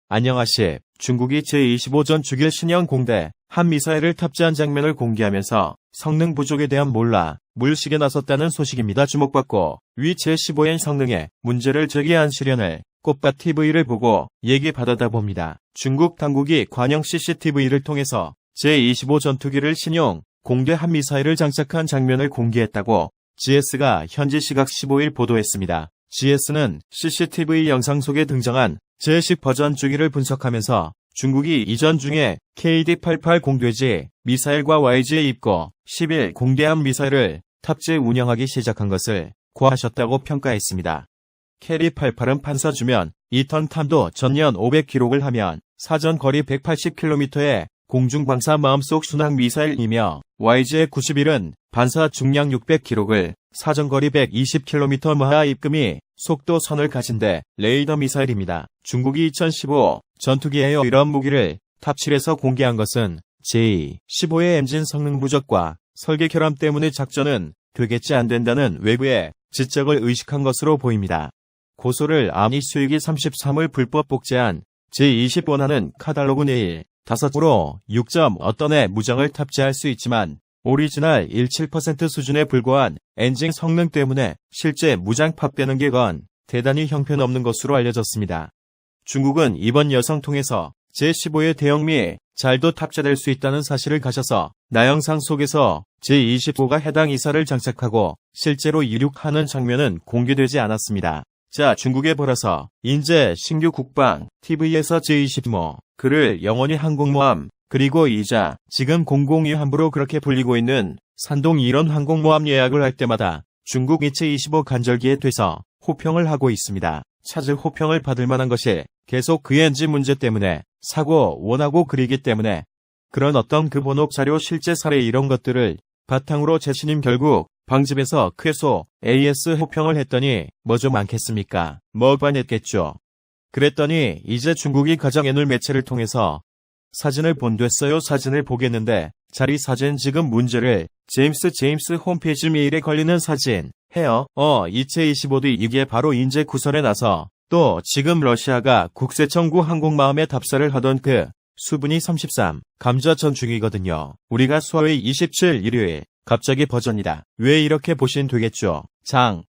안녕하십. 중국이 제25전 주길 신형 공대 한미사일을 탑재한 장면을 공개하면서 성능 부족에 대한 몰라 물식에 나섰다는 소식입니다. 주목받고 위 제15엔 성능에 문제를 제기한 시련을 꽃밭 TV를 보고 얘기 받아다 봅니다. 중국 당국이 관영 CCTV를 통해서 제25 전투기를 신형 공대 한미사일을 장착한 장면을 공개했다고 GS가 현지 시각 15일 보도했습니다. GS는 CCTV 영상 속에 등장한 제10 버전 주기를 분석하면서 중국이 이전 중에 KD-88 공대지 미사일과 YG에 입고 11 공대함 미사일을 탑재 운영하기 시작한 것을 고하셨다고 평가했습니다. KD-88은 판사 주면 2턴 탄도 전년 500기록을 하면 사전 거리 180km의 공중방사 마음속 순항 미사일이며 YG의 91은 반사 중량 600기록을 사정거리 120km 마하 입금이 속도 선을 가진데 레이더 미사일입니다. 중국이 2015 전투기에 이런 무기를 탑실해서 공개한 것은 제15의 엔진 성능 부족과 설계 결함 때문에 작전은 되겠지 안 된다는 외부의 지적을 의식한 것으로 보입니다. 고소를 아니 수익이 33을 불법 복제한 제25나는 카탈로그 내일 5으로 6점 어떤에 무장을 탑재할 수 있지만 오리지널 17% 수준에 불과한 엔진 성능 때문에 실제 무장 팝되는 게 건 대단히 형편없는 것으로 알려졌습니다. 중국은 이번 여성 통해서 제15의 대형 미사일도 탑재될 수 있다는 사실을 가셔서 나영상 속에서 제25가 해당 이사를 장착하고 실제로 이륙하는 장면은 공개되지 않았습니다. 자, 중국에 벌어서 인제 신규 국방 TV에서 제25 그를 영원히 항공모함 그리고 이자 지금 002 함부로 그렇게 불리고 있는 산동 이런 항공모함 예약을 할 때마다 중국 이체25 간절기에 돼서 호평을 하고 있습니다. 찾을 호평을 받을 만한 것이 계속 그 엔진 문제 때문에 사고 원하고 그리기 때문에 그런 어떤 그 번호 자료 실제 사례 이런 것들을 바탕으로 제신임 결국 방집에서 쾌소 AS 호평을 했더니 뭐 좀 많겠습니까? 뭐가 냈겠죠. 그랬더니 이제 중국이 가장 애눌 매체를 통해서 사진을 본됐어요. 사진을 보겠는데 자리 사진 지금 문제를 제임스 홈페이지 메일에 걸리는 사진 해요. 이체25도 이게 바로 인제 구설에 나서 또 지금 러시아가 국세청구 항공모함에 답사를 하던 그 수분이 33 감자전 중이거든요. 우리가 수화의 27 일요일 갑자기 버전이다. 왜 이렇게 보신 되겠죠.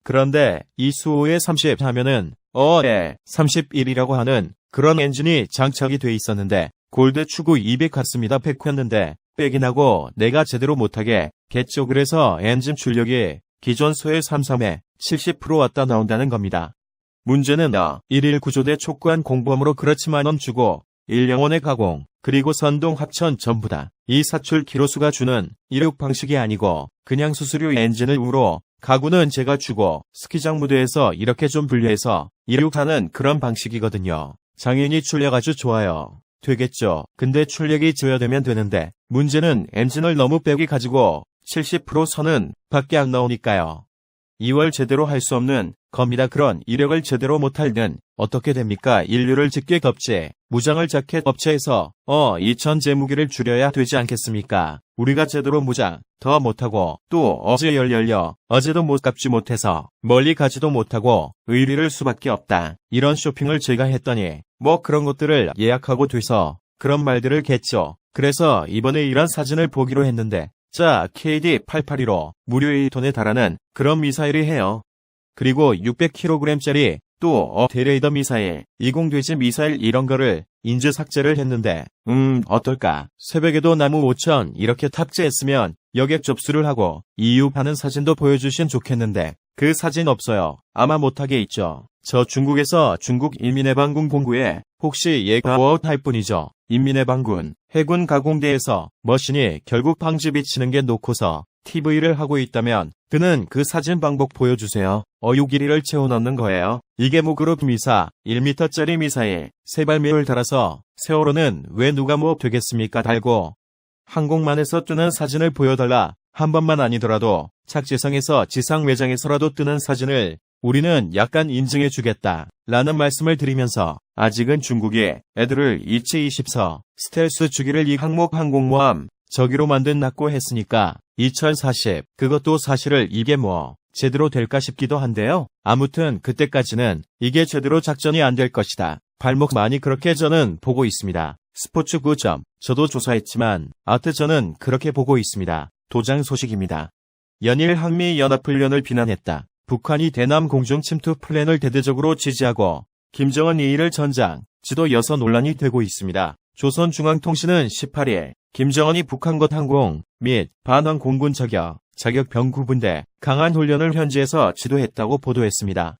그런데 이 수호의 30 하면은 31이라고 하는 그런 엔진이 장착이 돼 있었는데 골드 추구 200 같습니다. 100였는데 빼기나고 내가 제대로 못하게 겠죠. 그래서 엔진 출력이 기존 수의 33에 70% 왔다 나온다는 겁니다. 문제는 1일 구조대 촉구한 공범으로 그렇지만원 주고 1영원의 가공 그리고 선동 합천 전부다. 이 사출 기로수가 주는 이륙 방식이 아니고 그냥 수수료 엔진을 우로 가구는 제가 주고 스키장 무대에서 이렇게 좀 분리해서 이륙하는 그런 방식이거든요. 장인이 출력 아주 좋아요. 되겠죠. 근데 출력이 저하되면 되는데 문제는 엔진을 너무 빼기 가지고 70% 선은 밖에 안 나오니까요. 2월 제대로 할 수 없는 겁니다. 그런 이력을 제대로 못할 땐 어떻게 됩니까? 인류를 직계 덮지 무장을 자켓 업체에서 2000제 무기를 줄여야 되지 않겠습니까? 우리가 제대로 무장 더 못하고 또 어제 어제도 못 갚지 못해서 멀리 가지도 못하고 의리를 수밖에 없다. 이런 쇼핑을 제가 했더니 뭐 그런 것들을 예약하고 돼서 그런 말들을 겠죠. 그래서 이번에 이런 사진을 보기로 했는데 자, KD-882로 무려 1톤에 달하는 그런 미사일이 해요. 그리고 600kg짜리 또 대레이더 미사일, 이공돼지 미사일 이런 거를 인증 삭제를 했는데 어떨까? 새벽에도 나무 5000 이렇게 탑재했으면 여객 접수를 하고 이륙하는 사진도 보여주신 좋겠는데 그 사진 없어요. 아마 못하게 있죠. 저 중국에서 중국 인민해방군 공구에 혹시 예가워웃 할 뿐이죠. 인민해방군 해군 가공대에서 머신이 결국 방집이 치는 게 놓고서 TV를 하고 있다면 그는 그 사진 방법 보여주세요. 어유 길이를 채워 넣는 거예요. 이게 무그룹 미사 1m짜리 미사일 세발미를 달아서 세월호는 왜 누가 뭐 되겠습니까 달고 항공만에서 뜨는 사진을 보여달라. 한 번만 아니더라도 착지성에서 지상 외장에서라도 뜨는 사진을 우리는 약간 인증해주겠다 라는 말씀을 드리면서 아직은 중국이 애들을 이체24 스텔스 주기를 이 항목 항공모함 저기로 만든 놨고 했으니까 2040 그것도 사실을 이게 뭐 제대로 될까 싶기도 한데요. 아무튼 그때까지는 이게 제대로 작전이 안 될 것이다. 발목 많이 그렇게 저는 보고 있습니다. 스포츠 9점. 저도 조사했지만 저는 그렇게 보고 있습니다. 도장 소식입니다. 연일 한미연합훈련을 비난했다. 북한이 대남 공중 침투 플랜을 대대적으로 지지하고 김정은 이1을 전장, 지도 여서 논란이 되고 있습니다. 조선중앙통신은 18일 김정은이 북한것 항공 및 반항공군 자격병 구분대 강한 훈련을 현지에서 지도했다고 보도했습니다.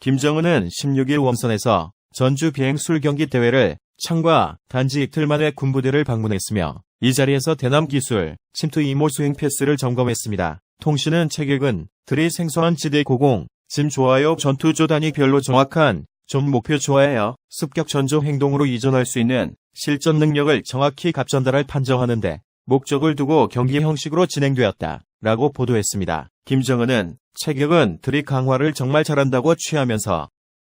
김정은은 16일 웜선에서 전주 비행술 경기 대회를 참가 단지 이틀 만에 군부대를 방문했으며 이 자리에서 대남 기술 침투 이모 수행 패스를 점검했습니다. 통신은 체격은 들이 생소한 지대 고공, 짐 좋아요 전투조 단위 별로 정확한 좀 목표 좋아해요. 습격 전조 행동으로 이전할 수 있는 실전 능력을 정확히 갑전달할 판정하는데 목적을 두고 경기 형식으로 진행되었다. 라고 보도했습니다. 김정은은 체격은 들이 강화를 정말 잘한다고 취하면서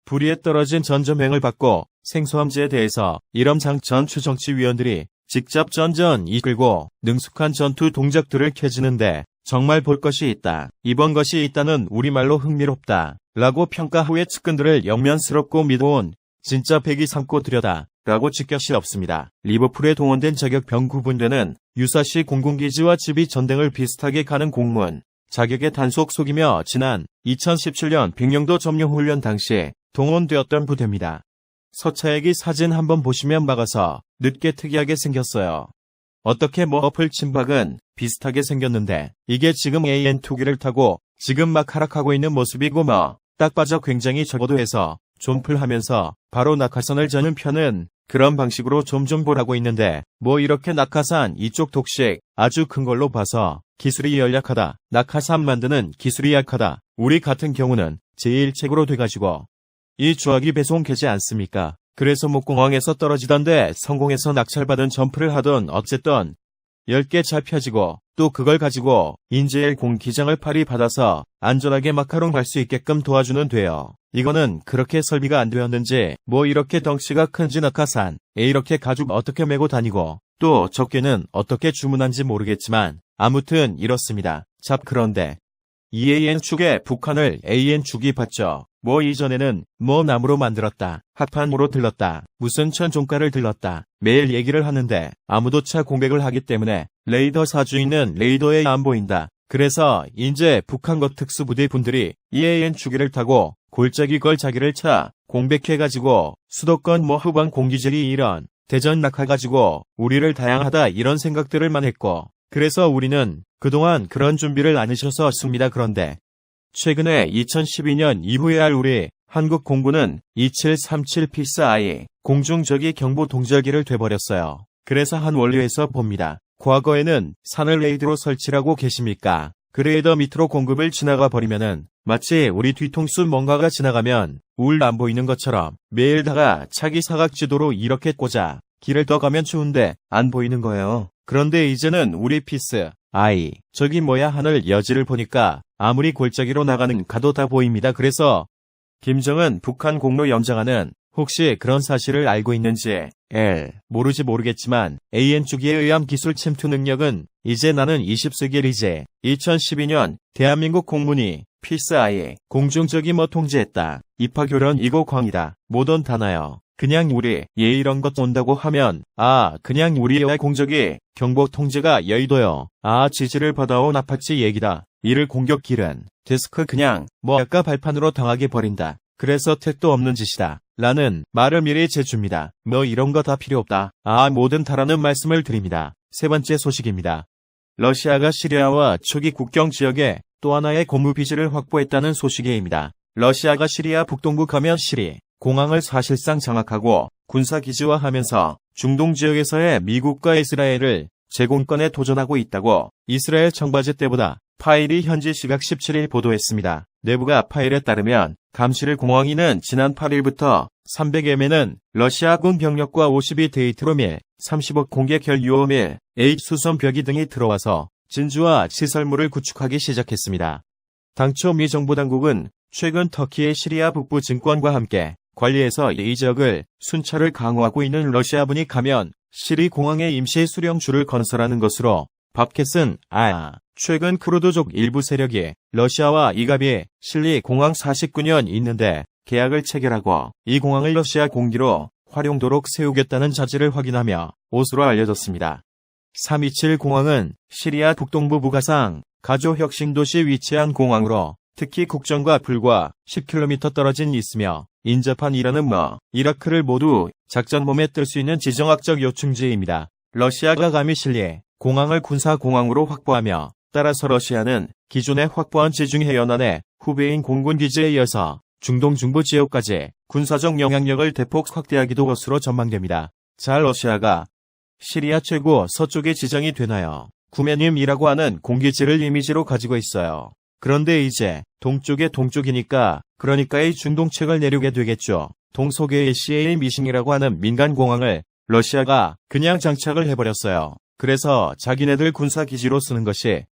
불의에 떨어진 전점행을 받고 생소함지에 대해서 이럼장 전 추정치위원들이 직접 전전 이끌고 능숙한 전투 동작들을 켜지는데 정말 볼 것이 있다. 이번 것이 있다는 우리말로 흥미롭다. 라고 평가 후에 측근들을 영면스럽고 믿어온 진짜 백이 삼고 들여다. 라고 직격시 없습니다. 리버풀에 동원된 자격병 구분대는 유사시 공군기지와 집이 전쟁을 비슷하게 가는 공문, 자격의 단속 속이며 지난 2017년 빙령도 점령훈련 당시 동원되었던 부대입니다. 서차액이 사진 한번 보시면 막아서 늦게 특이하게 생겼어요. 어떻게 어플 침박은 비슷하게 생겼는데 이게 지금 AN2기를 타고 지금 막 하락하고 있는 모습이고 딱 봐서 굉장히 적어도 해서 존플하면서 바로 낙하산을 저는 편은 그런 방식으로 좀 보라고 있는데 이렇게 낙하산 이쪽 독식 아주 큰 걸로 봐서 기술이 연약하다. 낙하산 만드는 기술이 약하다. 우리 같은 경우는 제1책으로 돼가지고 이 조각이 배송되지 않습니까? 그래서 공항에서 떨어지던데 성공해서 낙찰받은 점프를 하던 어쨌든 10개 잘 펴지고 또 그걸 가지고 인제일 공기장을 팔이 받아서 안전하게 마카롱 갈 수 있게끔 도와주는 돼요. 이거는 그렇게 설비가 안 되었는지 이렇게 덩치가 큰지 낙하산 이렇게 가죽 어떻게 메고 다니고 또 적게는 어떻게 주문한지 모르겠지만 아무튼 이렇습니다. 그런데 EAN축에 북한을 AN축이 받죠. 이전에는 나무로 만들었다. 합판으로 들렀다. 무슨 천종가를 들렀다. 매일 얘기를 하는데 아무도 차 공백을 하기 때문에 레이더 사주인은 레이더에 안 보인다. 그래서 이제 북한것 특수부대 분들이 EAN축기를 타고 골짜기 걸 자기를 차 공백해가지고 수도권 후방 공기질이 이런 대전 낙하가지고 우리를 다양하다 이런 생각들을만 했고 그래서 우리는 그동안 그런 준비를 안 하셨었습니다. 그런데 최근에 2012년 이후에 우리 한국 공군은 2737 피스-I 공중저기 경보 동절기를 돼버렸어요. 그래서 한 원료에서 봅니다. 과거에는 산을 레이더로 설치하고 계십니까? 그 레이더 밑으로 공급을 지나가 버리면은 마치 우리 뒤통수 뭔가가 지나가면 울 안 보이는 것처럼 매일 다가 차기 사각지도로 이렇게 꽂아 길을 떠가면 추운데 안 보이는 거예요. 그런데 이제는 우리 피스-I 저기 하늘 여지를 보니까 아무리 골짜기로 나가는 가도 다 보입니다. 그래서 김정은 북한 공로 연장하는 혹시 그런 사실을 알고 있는지 모르겠지만 AN축기에 의한 기술 침투 능력은 이제 나는 20세기 리제 2012년 대한민국 공군이 피스-I 공중저기 통제했다. 입하교련 이고 광이다. 모던 다나요. 그냥 우리 이런 것 온다고 하면 그냥 우리의 공적이 경보 통제가 여의도요. 지지를 받아온 아파치 얘기다. 이를 공격길은 데스크 그냥 아까 발판으로 당하게 버린다. 그래서 택도 없는 짓이다. 라는 말을 미리 제줍니다. 이런 거 다 필요 없다. 뭐든 다라는 말씀을 드립니다. 세 번째 소식입니다. 러시아가 시리아와 초기 국경 지역에 또 하나의 고무비지를 확보했다는 소식입니다. 러시아가 시리아 북동부 가면 시리 공항을 사실상 장악하고 군사기지화하면서 중동 지역에서의 미국과 이스라엘을 제공권에 도전하고 있다고 이스라엘 청와대 때보다 파일이 현지 시각 17일 보도했습니다. 내부가 파일에 따르면 감시를 공항이는 지난 8일부터 300m는 러시아군 병력과 52데이트로 밀 30억 공개 결유호 밀 H 수선 벽이 등이 들어와서 진주와 시설물을 구축하기 시작했습니다. 당초 미 정부 당국은 최근 터키의 시리아 북부 증권과 함께 관리해서 이 지역을 순찰을 강화하고 있는 러시아군이 가면 시리 공항에 임시 수령주를 건설하는 것으로 밥켓은 최근 쿠르드족 일부 세력이 러시아와 이갑이 실리 공항 49년 있는데 계약을 체결하고 이 공항을 러시아 공기로 활용도록 세우겠다는 자질을 확인하며 오스로 알려졌습니다. 327 공항은 시리아 북동부 부가상 가조 혁신도시 위치한 공항으로 특히 국정과 불과 10km 떨어진 있으며 인접한 이란은 이라크를 모두 작전범에 뜰 수 있는 지정학적 요충지입니다. 러시아가 감히 실리에 공항을 군사공항으로 확보하며 따라서 러시아는 기존에 확보한 지중해 연안의 후배인 공군기지에 이어서 중동 중부 지역까지 군사적 영향력을 대폭 확대하기도 것으로 전망됩니다. 자, 러시아가 시리아 최고 서쪽에 지정이 되나요? 구메님이라고 하는 공기지를 이미지로 가지고 있어요. 그런데 이제 동쪽이니까 이 중동책을 내려게 되겠죠. 동서계의 CA 미싱이라고 하는 민간공항을 러시아가 그냥 장착을 해버렸어요. 그래서 자기네들 군사기지로 쓰는 것이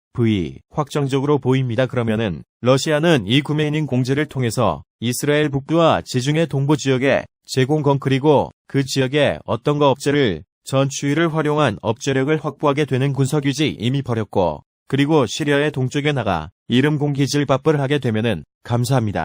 확정적으로 보입니다. 그러면은 러시아는 이 구메인 공지를 통해서 이스라엘 북부와 지중해 동부 지역에 제공권 그리고 그 지역에 어떤 업체를 전추위를 활용한 업체력을 확보하게 되는 군사규지 이미 버렸고 그리고 시리아의 동쪽에 나가 이름 공기질 밥을 하게 되면은 감사합니다.